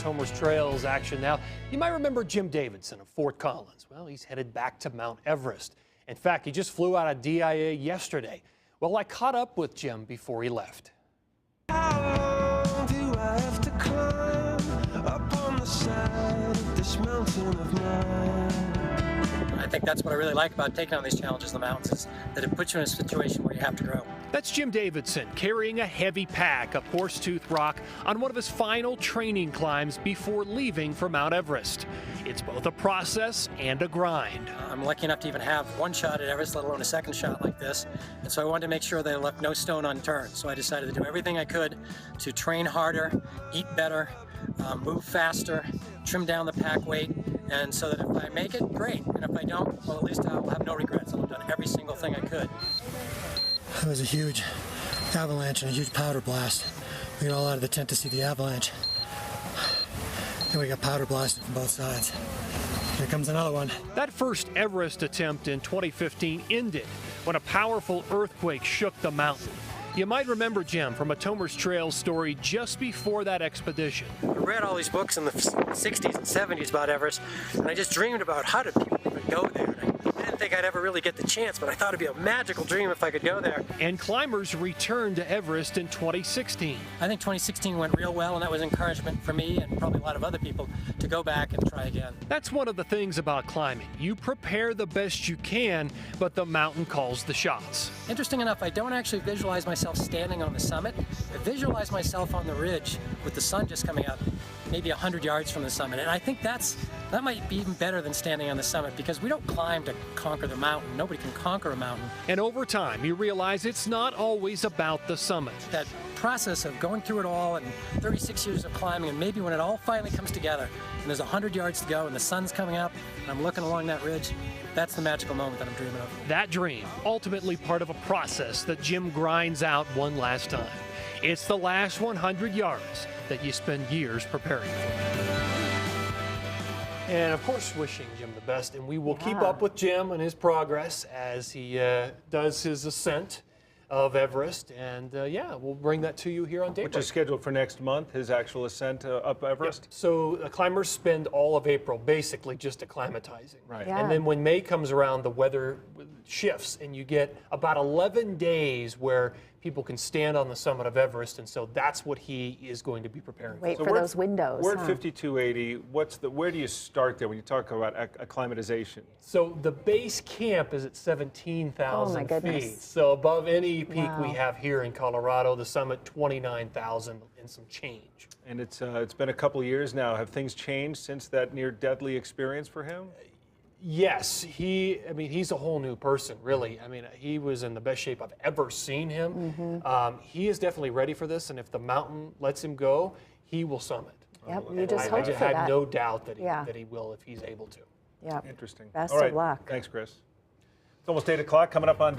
Tomers Trails action now. You might remember Jim Davidson of Fort Collins. Well, he's headed back to Mount Everest. In fact, he just flew out of DIA yesterday. Well, I caught up with Jim before he left. How long do I have to climb up on the side of this mountain of mine? I think that's what I really like about taking on these challenges in the mountains, is that it puts you in a situation where you have to grow. That's Jim Davidson carrying a heavy pack of Horsetooth rock on one of his final training climbs before leaving for Mount Everest. It's both a process and a grind. I'm lucky enough to even have one shot at Everest, let alone a second shot like this. And so I wanted to make sure that I left no stone unturned. So I decided to do everything I could to train harder, eat better, move faster, trim down the pack weight, and so that if I make it, great. And if I don't, well, at least I'll have no regrets. I've done every single thing I could. It was a huge avalanche and a huge powder blast. We got all out of the tent to see the avalanche. And we got powder blasted from both sides. Here comes another one. That first Everest attempt in 2015 ended when a powerful earthquake shook the mountain. You might remember Jim from a Tomers Trails story just before that expedition. I read all these books in the 60s and 70s about Everest, and I just dreamed about how did people even go there. I didn't think I'd ever really get the chance, but I thought it'd be a magical dream if I could go there. And climbers returned to Everest in 2016. I think 2016 went real well, and that was encouragement for me and probably a lot of other people to go back and try again. That's one of the things about climbing. You prepare the best you can, but the mountain calls the shots. Interesting enough, I don't actually visualize myself standing on the summit. I visualize myself on the ridge with the sun just coming up, maybe 100 yards from the summit. And I think that might be even better than standing on the summit, because we don't climb to conquer the mountain. Nobody can conquer a mountain. And over time, you realize it's not always about the summit. That process of going through it all and 36 years of climbing, and maybe when it all finally comes together and there's 100 yards to go and the sun's coming up and I'm looking along that ridge, that's the magical moment that I'm dreaming of. That dream, ultimately part of a process that Jim grinds out one last time. It's the last 100 yards that you spend years preparing for. And of course, wishing Jim the best, and we will keep up with Jim and his progress as he does his ascent of Everest, and we'll bring that to you here on Daybreak. Which is scheduled for next month, his actual ascent up Everest? Yep. So climbers spend all of April basically just acclimatizing. Right. And then when May comes around, the weather shifts, and you get about 11 days where people can stand on the summit of Everest, and so that's what he is going to be preparing Wait for. for those windows. We're at 5280. Where do you start there when you talk about acclimatization? So the base camp is at 17,000 feet. So above any peak we have here in Colorado, the summit 29,000 and some change. And it's been a couple of years now. Have things changed since that near-deadly experience for him? Yes, he's a whole new person, really. I mean, he was in the best shape I've ever seen him. He is definitely ready for this, and if the mountain lets him go, he will summit. Yep, you just hope for that. I have no doubt that he will if he's able to. Yeah. Interesting. Best All right. of luck. Thanks, Chris. It's almost 8 o'clock, coming up on